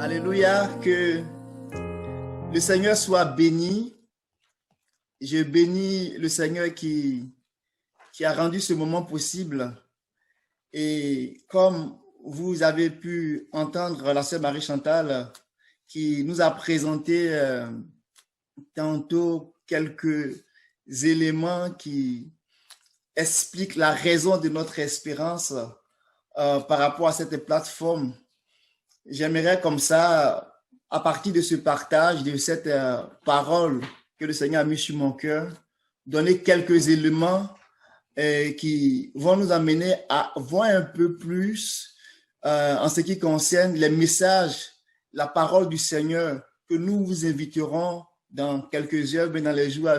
Alléluia, que le Seigneur soit béni. Je bénis le Seigneur qui a rendu ce moment possible. Et comme vous avez pu entendre la sœur Marie-Chantal qui nous a présenté tantôt quelques éléments qui expliquent la raison de notre espérance par rapport à cette plateforme. J'aimerais comme ça, à partir de ce partage, de cette parole que le Seigneur a mis sur mon cœur, donner quelques éléments qui vont nous amener à voir un peu plus en ce qui concerne les messages, la parole du Seigneur que nous vous inviterons dans quelques heures, mais dans les jours à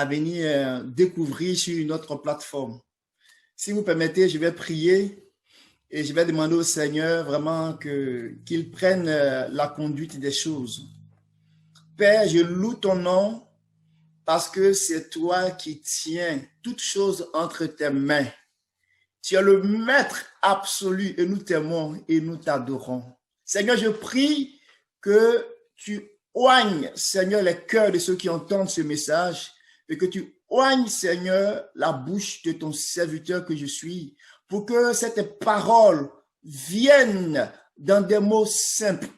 venir découvrir sur une autre plateforme. Si vous permettez, je vais prier et je vais demander au Seigneur vraiment qu'il prenne la conduite des choses. Père, je loue ton nom parce que c'est toi qui tiens toutes choses entre tes mains. Tu es le maître absolu et nous t'aimons et nous t'adorons. Seigneur, je prie que tu oignes, Seigneur, les cœurs de ceux qui entendent ce message et que tu oignes, Seigneur, la bouche de ton serviteur que je suis pour que cette parole vienne dans des mots simples,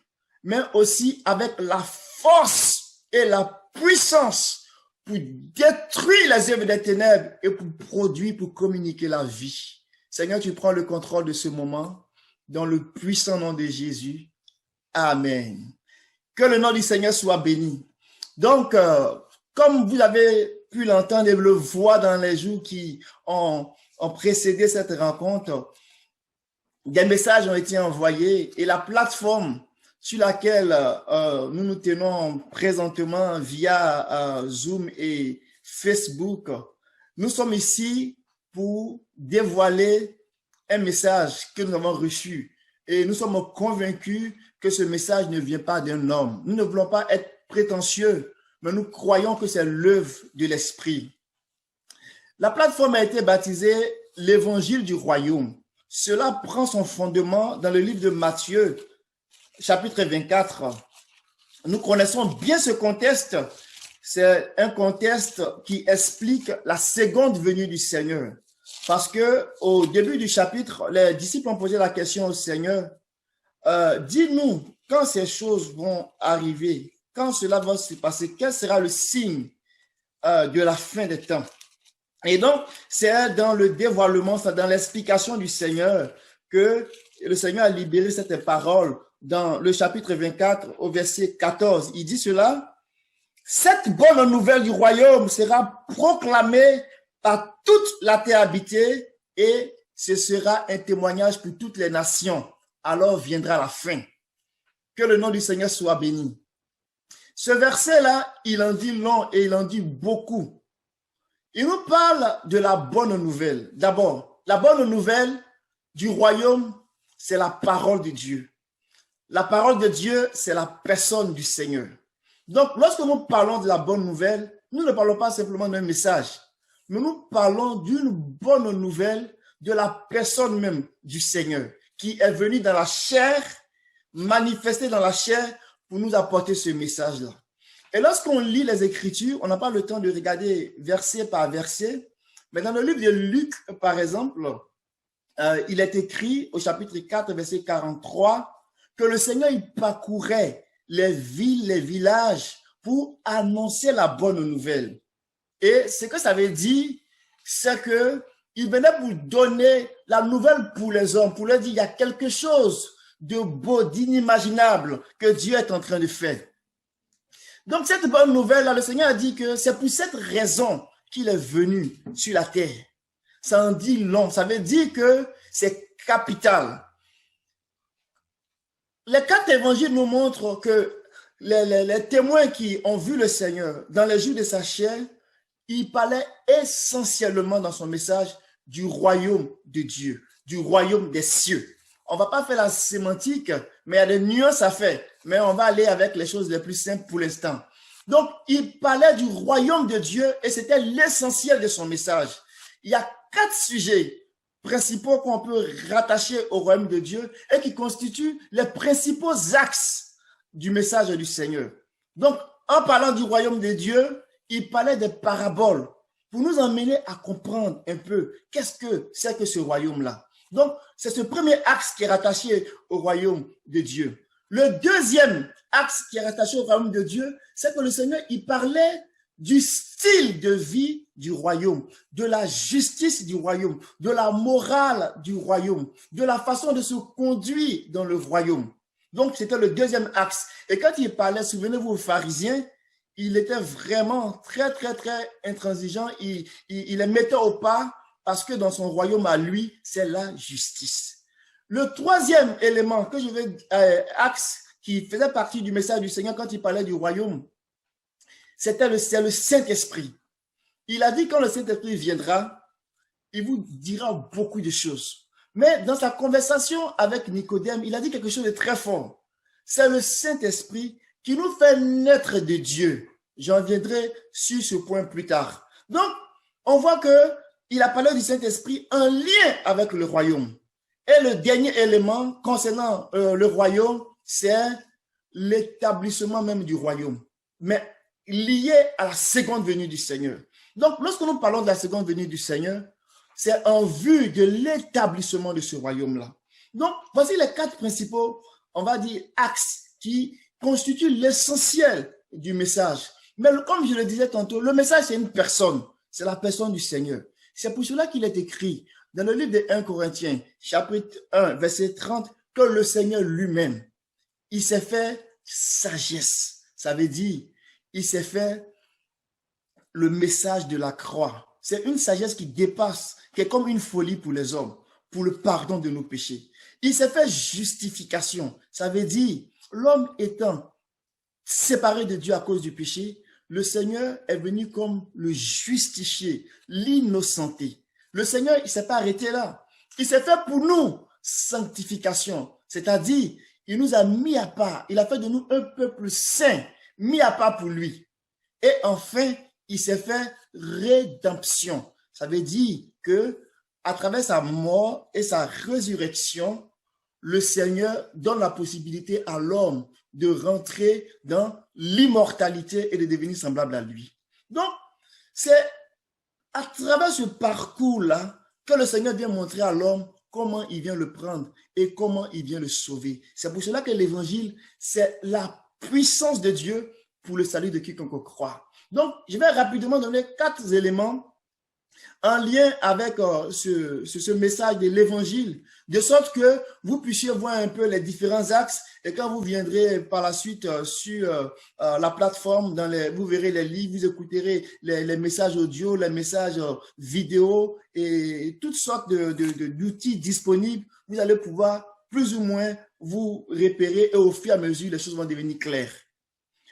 mais aussi avec la force et la puissance pour détruire les œuvres des ténèbres et pour produire, pour communiquer la vie. Seigneur, tu prends le contrôle de ce moment dans le puissant nom de Jésus. Amen. Que le nom du Seigneur soit béni. Donc, comme vous avez pu l'entendre et le voir dans les jours qui ont précédé cette rencontre, des messages ont été envoyés et la plateforme sur laquelle nous nous tenons présentement via Zoom et Facebook, nous sommes ici pour dévoiler un message que nous avons reçu et nous sommes convaincus que ce message ne vient pas d'un homme. Nous ne voulons pas être prétentieux, mais nous croyons que c'est l'œuvre de l'Esprit. La plateforme a été baptisée l'Évangile du Royaume. Cela prend son fondement dans le livre de Matthieu, chapitre 24. Nous connaissons bien ce contexte. C'est un contexte qui explique la seconde venue du Seigneur. Parce que au début du chapitre, les disciples ont posé la question au Seigneur. Dis-nous quand ces choses vont arriver, quand cela va se passer, quel sera le signe de la fin des temps? Et donc, c'est dans le dévoilement, c'est dans l'explication du Seigneur que le Seigneur a libéré cette parole dans le chapitre 24 au verset 14. Il dit cela: cette bonne nouvelle du royaume sera proclamée par toute la terre habitée et ce sera un témoignage pour toutes les nations. Alors viendra la fin. Que le nom du Seigneur soit béni. Ce verset-là, il en dit long et il en dit beaucoup. Il nous parle de la bonne nouvelle. D'abord, la bonne nouvelle du royaume, c'est la parole de Dieu. La parole de Dieu, c'est la personne du Seigneur. Donc, lorsque nous parlons de la bonne nouvelle, nous ne parlons pas simplement d'un message, mais nous parlons d'une bonne nouvelle de la personne même du Seigneur, qui est venu dans la chair, manifesté dans la chair pour nous apporter ce message-là. Et lorsqu'on lit les Écritures, on n'a pas le temps de regarder verset par verset, mais dans le livre de Luc, par exemple, il est écrit au chapitre 4, verset 43, que le Seigneur il parcourait les villes, les villages pour annoncer la bonne nouvelle. Et ce que ça veut dire, c'est qu'il venait pour donner la nouvelle pour les hommes, pour leur dire il y a quelque chose de beau, d'inimaginable que Dieu est en train de faire. Donc, cette bonne nouvelle-là, le Seigneur a dit que c'est pour cette raison qu'il est venu sur la terre. Ça en dit long. Ça veut dire que c'est capital. Les 4 évangiles nous montrent que les témoins qui ont vu le Seigneur dans les jours de sa chair, il parlait essentiellement dans son message du royaume de Dieu, du royaume des cieux. On ne va pas faire la sémantique, mais il y a des nuances à faire. Mais on va aller avec les choses les plus simples pour l'instant. Donc, il parlait du royaume de Dieu et c'était l'essentiel de son message. Il y a 4 sujets principaux qu'on peut rattacher au royaume de Dieu et qui constituent les principaux axes du message du Seigneur. Donc, en parlant du royaume de Dieu, il parlait des paraboles pour nous emmener à comprendre un peu qu'est-ce que c'est que ce royaume-là. Donc, c'est ce premier axe qui est rattaché au royaume de Dieu. Le deuxième axe qui est rattaché au royaume de Dieu, c'est que le Seigneur, il parlait du style de vie du royaume, de la justice du royaume, de la morale du royaume, de la façon de se conduire dans le royaume. Donc, c'était le deuxième axe. Et quand il parlait, souvenez-vous, aux pharisiens, il était vraiment très, très, très intransigeant. Il les mettait au pas parce que dans son royaume à lui, c'est la justice. Le troisième élément que je vais, axe qui faisait partie du message du Seigneur quand il parlait du royaume, c'est le Saint-Esprit. Il a dit quand le Saint-Esprit viendra, il vous dira beaucoup de choses. Mais dans sa conversation avec Nicodème, il a dit quelque chose de très fort. C'est le Saint-Esprit qui nous fait naître de Dieu. J'en viendrai sur ce point plus tard. Donc, on voit qu'il a parlé du Saint-Esprit en lien avec le royaume. Et le dernier élément concernant le royaume, c'est l'établissement même du royaume, mais lié à la seconde venue du Seigneur. Donc, lorsque nous parlons de la seconde venue du Seigneur, c'est en vue de l'établissement de ce royaume-là. Donc, voici les quatre principaux, on va dire, axes qui constituent l'essentiel du message. Mais comme je le disais tantôt, le message, c'est une personne. C'est la personne du Seigneur. C'est pour cela qu'il est écrit dans le livre de 1 Corinthiens, chapitre 1, verset 30, que le Seigneur lui-même, il s'est fait sagesse. Ça veut dire, il s'est fait le message de la croix. C'est une sagesse qui dépasse, qui est comme une folie pour les hommes, pour le pardon de nos péchés. Il s'est fait justification. Ça veut dire, l'homme étant séparé de Dieu à cause du péché, le Seigneur est venu comme le justifier, l'innocenter. Le Seigneur, il ne s'est pas arrêté là. Il s'est fait pour nous sanctification. C'est-à-dire, il nous a mis à part. Il a fait de nous un peuple saint, mis à part pour lui. Et enfin, il s'est fait rédemption. Ça veut dire que à travers sa mort et sa résurrection, le Seigneur donne la possibilité à l'homme de rentrer dans l'immortalité et de devenir semblable à lui. Donc, c'est à travers ce parcours-là que le Seigneur vient montrer à l'homme comment il vient le prendre et comment il vient le sauver. C'est pour cela que l'évangile, c'est la puissance de Dieu pour le salut de quiconque croit. Donc, je vais rapidement donner 4 éléments en lien avec ce message de l'évangile, de sorte que vous puissiez voir un peu les différents axes et quand vous viendrez par la suite sur la plateforme, vous verrez les livres, vous écouterez les messages audio, les messages vidéo et toutes sortes d'outils disponibles, vous allez pouvoir plus ou moins vous repérer et au fur et à mesure, les choses vont devenir claires.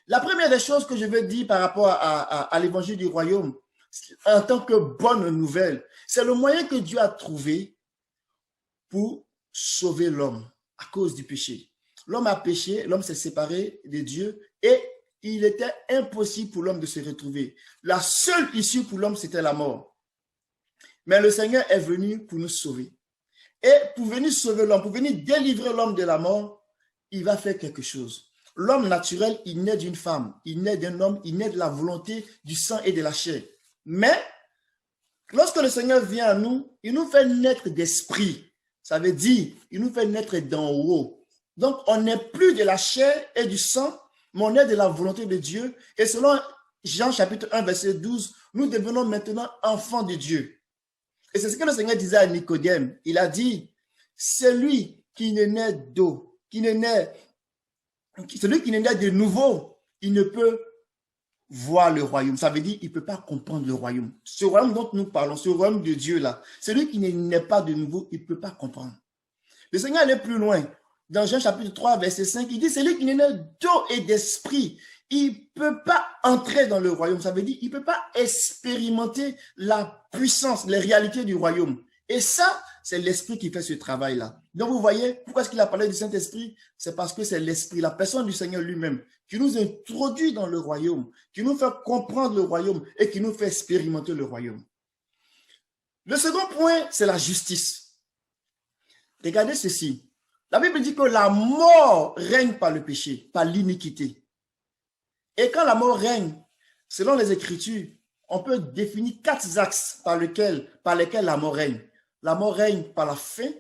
La première des choses que je veux dire par rapport à l'évangile du royaume, en tant que bonne nouvelle, c'est le moyen que Dieu a trouvé pour sauver l'homme à cause du péché. L'homme a péché, l'homme s'est séparé de Dieu et il était impossible pour l'homme de se retrouver. La seule issue pour l'homme, c'était la mort. Mais le Seigneur est venu pour nous sauver. Et pour venir sauver l'homme, pour venir délivrer l'homme de la mort, il va faire quelque chose. L'homme naturel, il naît d'une femme, il naît d'un homme, il naît de la volonté, du sang et de la chair. Mais, lorsque le Seigneur vient à nous, il nous fait naître d'esprit. Ça veut dire, il nous fait naître d'en haut. Donc, on n'est plus de la chair et du sang, mais on est de la volonté de Dieu. Et selon Jean chapitre 1, verset 12, nous devenons maintenant enfants de Dieu. Et c'est ce que le Seigneur disait à Nicodème. Il a dit, celui qui ne naît d'eau, celui qui ne naît de nouveau, il ne peut voir le royaume. Ça veut dire qu'il ne peut pas comprendre le royaume. Ce royaume dont nous parlons, ce royaume de Dieu là, celui qui n'est pas de nouveau, il ne peut pas comprendre. Le Seigneur allait plus loin. Dans Jean chapitre 3, verset 5, il dit, celui qui n'est né d'eau et d'esprit, il ne peut pas entrer dans le royaume. Ça veut dire qu'il ne peut pas expérimenter la puissance, les réalités du royaume. Et ça, c'est l'esprit qui fait ce travail-là. Donc vous voyez, pourquoi est-ce qu'il a parlé du Saint-Esprit? C'est parce que c'est l'esprit, la personne du Seigneur lui-même, qui nous introduit dans le royaume, qui nous fait comprendre le royaume et qui nous fait expérimenter le royaume. Le second point, c'est la justice. Regardez ceci. La Bible dit que la mort règne par le péché, par l'iniquité. Et quand la mort règne, selon les Écritures, on peut définir 4 axes par lesquels la mort règne. La mort règne par la faim,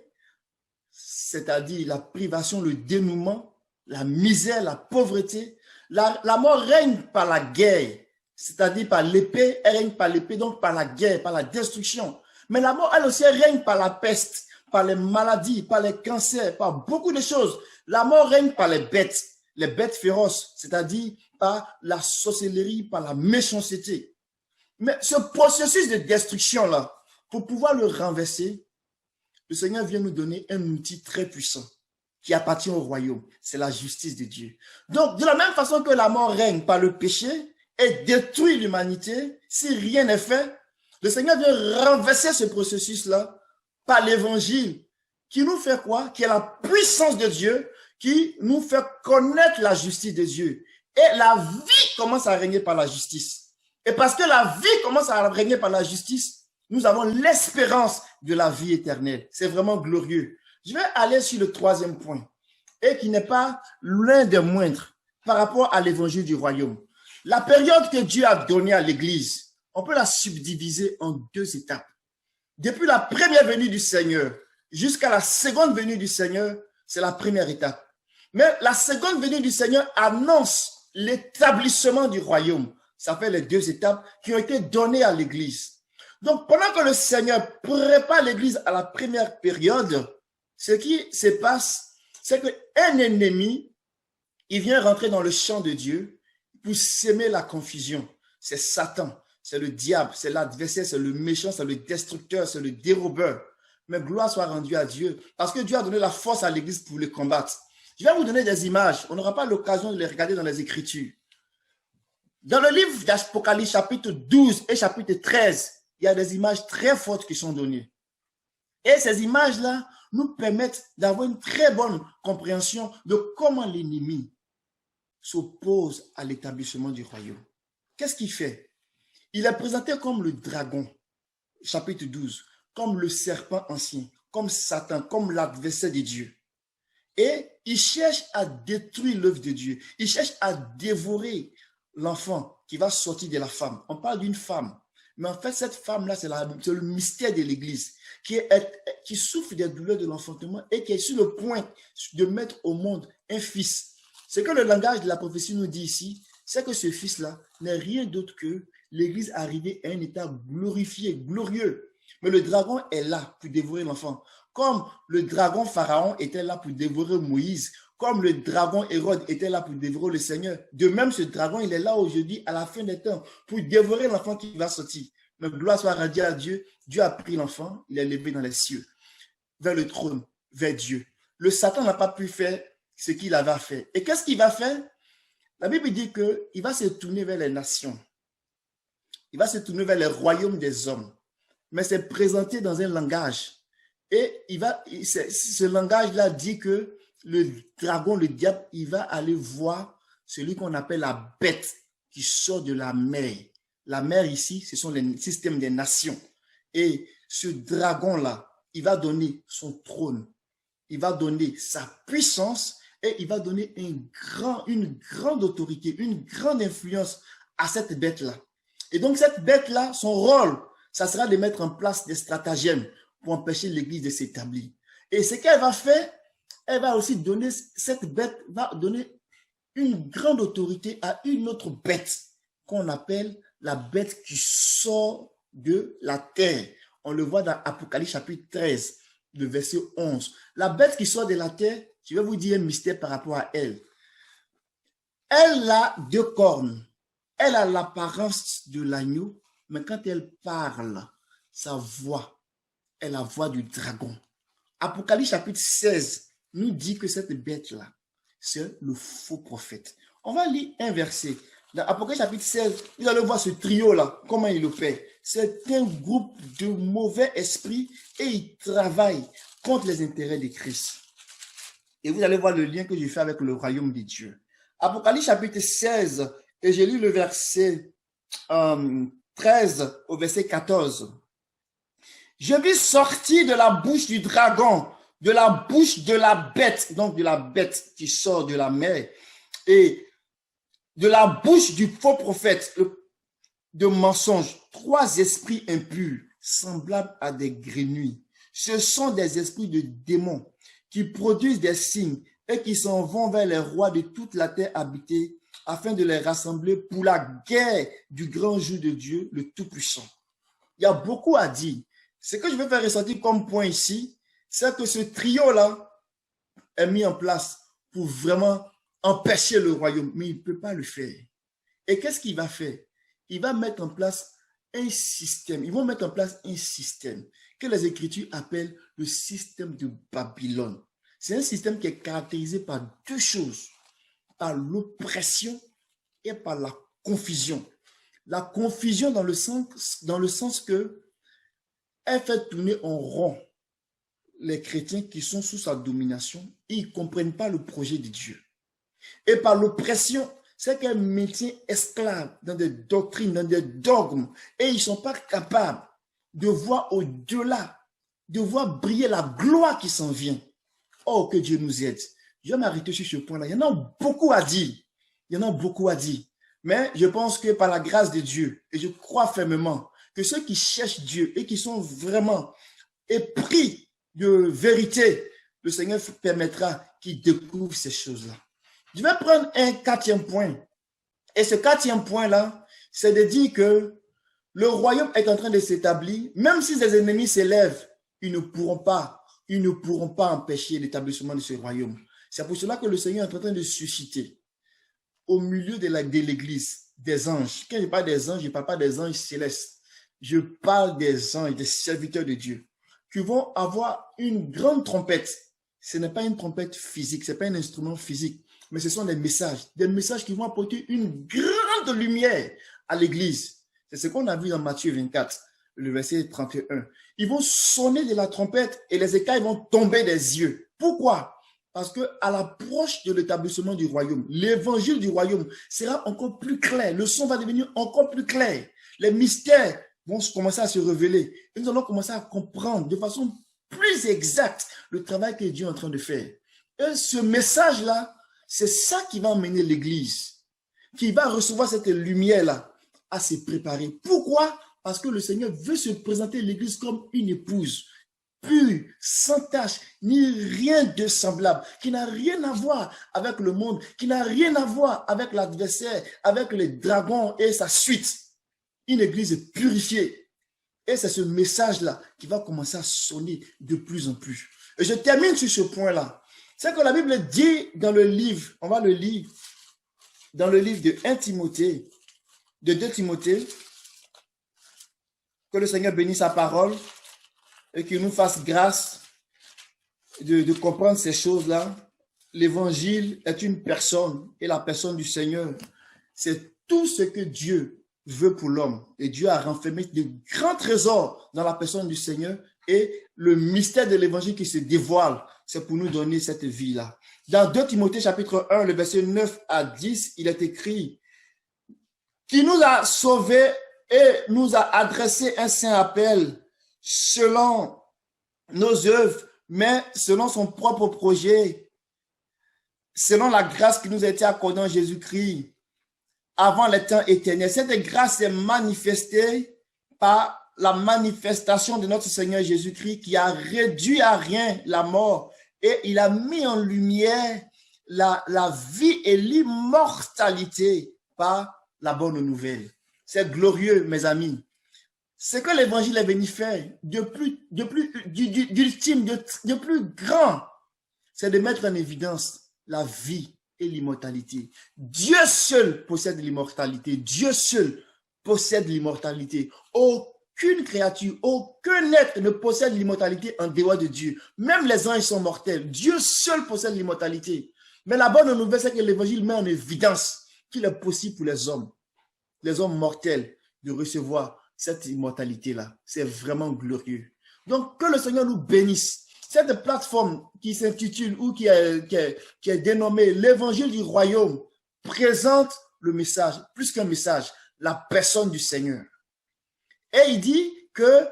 c'est-à-dire la privation, le dénouement, la misère, la pauvreté. La mort règne par la guerre, c'est-à-dire par l'épée. Elle règne par l'épée, donc par la guerre, par la destruction. Mais la mort, elle aussi, règne par la peste, par les maladies, par les cancers, par beaucoup de choses. La mort règne par les bêtes féroces, c'est-à-dire par la sorcellerie, par la méchanceté. Mais ce processus de destruction-là, pour pouvoir le renverser, le Seigneur vient nous donner un outil très puissant qui appartient au royaume. C'est la justice de Dieu. Donc, de la même façon que la mort règne par le péché et détruit l'humanité, si rien n'est fait, le Seigneur vient renverser ce processus-là par l'évangile qui nous fait quoi? Qui est la puissance de Dieu, qui nous fait connaître la justice de Dieu. Et la vie commence à régner par la justice. Et parce que la vie commence à régner par la justice, nous avons l'espérance de la vie éternelle. C'est vraiment glorieux. Je vais aller sur le 3e point, et qui n'est pas l'un des moindres par rapport à l'évangile du royaume. La période que Dieu a donnée à l'Église, on peut la subdiviser en 2 étapes. Depuis la première venue du Seigneur jusqu'à la seconde venue du Seigneur, c'est la première étape. Mais la seconde venue du Seigneur annonce l'établissement du royaume. Ça fait les 2 étapes qui ont été données à l'Église. Donc, pendant que le Seigneur prépare l'Église à la première période, ce qui se passe, c'est qu'un ennemi, il vient rentrer dans le champ de Dieu pour s'aimer la confusion. C'est Satan, c'est le diable, c'est l'adversaire, c'est le méchant, c'est le destructeur, c'est le dérobeur. Mais gloire soit rendue à Dieu, parce que Dieu a donné la force à l'Église pour les combattre. Je vais vous donner des images. On n'aura pas l'occasion de les regarder dans les Écritures. Dans le livre d'Apocalypse, chapitre 12 et chapitre 13, il y a des images très fortes qui sont données. Et ces images-là nous permettent d'avoir une très bonne compréhension de comment l'ennemi s'oppose à l'établissement du royaume. Qu'est-ce qu'il fait? Il est présenté comme le dragon, chapitre 12, comme le serpent ancien, comme Satan, comme l'adversaire de Dieu. Et il cherche à détruire l'œuvre de Dieu. Il cherche à dévorer l'enfant qui va sortir de la femme. On parle d'une femme. Mais en fait, cette femme-là, c'est le mystère de l'Église qui souffre des douleurs de l'enfantement et qui est sur le point de mettre au monde un fils. Ce que le langage de la prophétie nous dit ici, c'est que ce fils-là n'est rien d'autre que l'Église arrivée à un état glorifié, glorieux. Mais le dragon est là pour dévorer l'enfant. Comme le dragon Pharaon était là pour dévorer Moïse, comme le dragon Hérode était là pour dévorer le Seigneur. De même, ce dragon, il est là aujourd'hui, à la fin des temps, pour dévorer l'enfant qui va sortir. Mais gloire soit rendue à Dieu. Dieu a pris l'enfant, il est levé dans les cieux, vers le trône, vers Dieu. Le Satan n'a pas pu faire ce qu'il avait à faire. Et qu'est-ce qu'il va faire? La Bible dit qu'il va se tourner vers les nations. Il va se tourner vers les royaumes des hommes. Mais c'est présenté dans un langage. Et ce langage-là dit que le dragon, le diable, il va aller voir celui qu'on appelle la bête qui sort de la mer. La mer ici, ce sont les systèmes des nations. Et ce dragon-là, il va donner son trône. Il va donner sa puissance et il va donner une grande autorité, une grande influence à cette bête-là. Et donc cette bête-là, son rôle, ça sera de mettre en place des stratagèmes pour empêcher l'Église de s'établir. Et ce qu'elle va faire, elle va aussi donner, cette bête va donner une grande autorité à une autre bête qu'on appelle la bête qui sort de la terre. On le voit dans Apocalypse chapitre 13, le verset 11. La bête qui sort de la terre, je vais vous dire un mystère par rapport à elle. Elle a 2 cornes. Elle a l'apparence de l'agneau, mais quand elle parle, sa voix est la voix du dragon. Apocalypse chapitre 16 nous dit que cette bête-là, c'est le faux prophète. On va lire un verset. Dans Apocalypse chapitre 16, vous allez voir ce trio-là, comment il opère. C'est un groupe de mauvais esprits et ils travaillent contre les intérêts de Christ. Et vous allez voir le lien que je fais avec le royaume de Dieu. Apocalypse chapitre 16, et j'ai lu le verset 13 au verset 14. Je vis sortir de la bouche du dragon, de la bouche de la bête, donc de la bête qui sort de la mer, et de la bouche du faux prophète, de mensonges, 3 esprits impurs, semblables à des grenouilles. Ce sont des esprits de démons qui produisent des signes et qui s'en vont vers les rois de toute la terre habitée afin de les rassembler pour la guerre du grand jour de Dieu, le Tout-Puissant. Il y a beaucoup à dire. Ce que je veux faire ressortir comme point ici, c'est que ce trio-là est mis en place pour vraiment empêcher le royaume, mais il ne peut pas le faire. Et qu'est-ce qu'il va faire? Il va mettre en place un système. Ils vont mettre en place un système que les Écritures appellent le système de Babylone. C'est un système qui est caractérisé par 2 choses, par l'oppression et par la confusion. La confusion dans le sens que elle fait tourner en rond les chrétiens qui sont sous sa domination et ils ne comprennent pas le projet de Dieu. Et par l'oppression, c'est qu'elle maintient esclaves dans des doctrines, dans des dogmes, et ils ne sont pas capables de voir au-delà, de voir briller la gloire qui s'en vient. Oh, que Dieu nous aide. Je vais m'arrêter sur ce point-là. Il y en a beaucoup à dire. Il y en a beaucoup à dire. Mais je pense que par la grâce de Dieu, et je crois fermement que ceux qui cherchent Dieu et qui sont vraiment épris de vérité, le Seigneur permettra qu'ils découvrent ces choses-là. Je vais prendre un 4e point. Et ce 4e point-là, c'est de dire que le royaume est en train de s'établir. Même si les ennemis s'élèvent, ils ne pourront pas empêcher l'établissement de ce royaume. C'est pour cela que le Seigneur est en train de susciter au milieu de l'église des anges. Quand je parle des anges, je ne parle pas des anges célestes. Je parle des anges, des serviteurs de Dieu, qui vont avoir une grande trompette. Ce n'est pas une trompette physique, ce n'est pas un instrument physique, mais ce sont des messages qui vont apporter une grande lumière à l'église. C'est ce qu'on a vu dans Matthieu 24, le verset 31. Ils vont sonner de la trompette et les écailles vont tomber des yeux. Pourquoi? Parce qu'à l'approche de l'établissement du royaume, l'évangile du royaume sera encore plus clair. Le son va devenir encore plus clair. Les mystères vont commencer à se révéler. Et nous allons commencer à comprendre de façon plus exacte le travail que Dieu est en train de faire. Et ce message-là, c'est ça qui va emmener l'Église, qui va recevoir cette lumière-là, à se préparer. Pourquoi? Parce que le Seigneur veut se présenter l'Église comme une épouse, pure, sans tache, ni rien de semblable, qui n'a rien à voir avec le monde, qui n'a rien à voir avec l'adversaire, avec les dragons et sa suite. Une Église purifiée. Et c'est ce message-là qui va commencer à sonner de plus en plus. Et je termine sur ce point-là. C'est que la Bible dit dans le livre, on va le lire, dans le livre de 1 Timothée, de 2 Timothée, que le Seigneur bénisse sa parole et qu'il nous fasse grâce de comprendre ces choses-là. L'évangile est une personne et la personne du Seigneur, c'est tout ce que Dieu veut pour l'homme. Et Dieu a renfermé de grands trésors dans la personne du Seigneur et le mystère de l'évangile qui se dévoile, c'est pour nous donner cette vie-là. Dans 2 Timothée chapitre 1, le verset 9 à 10, il est écrit qui nous a sauvés et nous a adressé un saint appel selon nos œuvres, mais selon son propre projet, selon la grâce qui nous a été accordée en Jésus-Christ avant les temps éternels. Cette grâce est manifestée par la manifestation de notre Seigneur Jésus-Christ qui a réduit à rien la mort et il a mis en lumière la vie et l'immortalité par la bonne nouvelle. C'est glorieux, mes amis. Ce que l'évangile est venu faire d'ultime, de plus grand, c'est de mettre en évidence la vie et l'immortalité. Dieu seul possède l'immortalité. Dieu seul possède l'immortalité. Aucune créature, aucun être ne possède l'immortalité en dehors de Dieu. Même les anges sont mortels. Dieu seul possède l'immortalité. Mais la bonne nouvelle, c'est que l'évangile met en évidence qu'il est possible pour les hommes mortels, de recevoir cette immortalité-là. C'est vraiment glorieux. Donc, que le Seigneur nous bénisse. Cette plateforme qui s'intitule ou qui est dénommée l'Évangile du Royaume présente le message, plus qu'un message, la personne du Seigneur. Et il dit que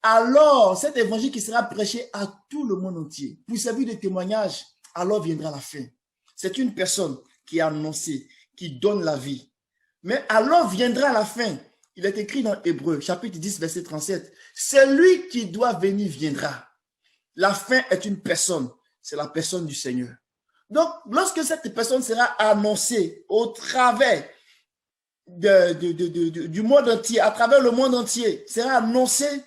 alors cet évangile qui sera prêché à tout le monde entier, pour servir de témoignage, alors viendra la fin. C'est une personne qui a annoncé, qui donne la vie. Mais alors viendra la fin. Il est écrit dans Hébreux, chapitre 10, verset 37. Celui qui doit venir viendra. La fin est une personne. C'est la personne du Seigneur. Donc, lorsque cette personne sera annoncée au travers du monde entier, à travers le monde entier, sera annoncée,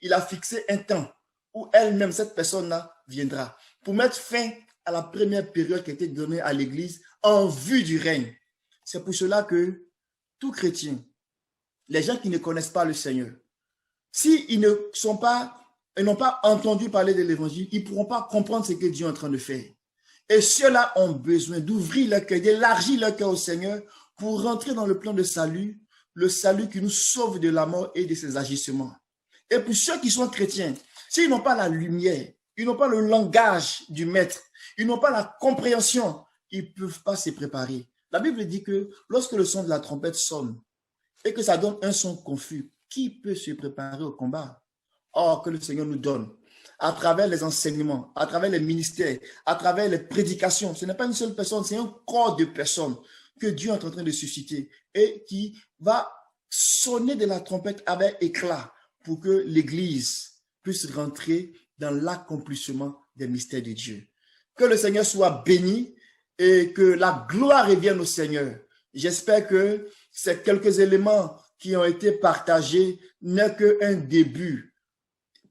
il a fixé un temps où elle-même, cette personne-là, viendra pour mettre fin à la première période qui a été donnée à l'Église en vue du règne. C'est pour cela que tout chrétien, les gens qui ne connaissent pas le Seigneur, s'ils n'ont pas entendu parler de l'Évangile, ils ne pourront pas comprendre ce que Dieu est en train de faire. Et ceux-là ont besoin d'ouvrir leur cœur, d'élargir leur cœur au Seigneur pour rentrer dans le plan de salut, le salut qui nous sauve de la mort et de ses agissements. Et pour ceux qui sont chrétiens, s'ils n'ont pas la lumière, ils n'ont pas le langage du maître, ils n'ont pas la compréhension, ils ne peuvent pas se préparer. La Bible dit que lorsque le son de la trompette sonne et que ça donne un son confus, qui peut se préparer au combat? Or, que le Seigneur nous donne, à travers les enseignements, à travers les ministères, à travers les prédications. Ce n'est pas une seule personne, c'est un corps de personnes que Dieu est en train de susciter et qui va sonner de la trompette avec éclat pour que l'Église puisse rentrer dans l'accomplissement des mystères de Dieu. Que le Seigneur soit béni et que la gloire revienne au Seigneur. J'espère que ces quelques éléments qui ont été partagés n'est qu'un début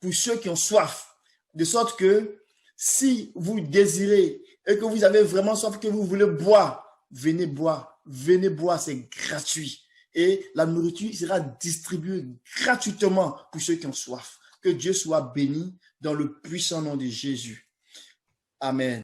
pour ceux qui ont soif, de sorte que si vous désirez et que vous avez vraiment soif, que vous voulez boire, venez boire, c'est gratuit. Et la nourriture sera distribuée gratuitement pour ceux qui ont soif. Que Dieu soit béni dans le puissant nom de Jésus. Amen.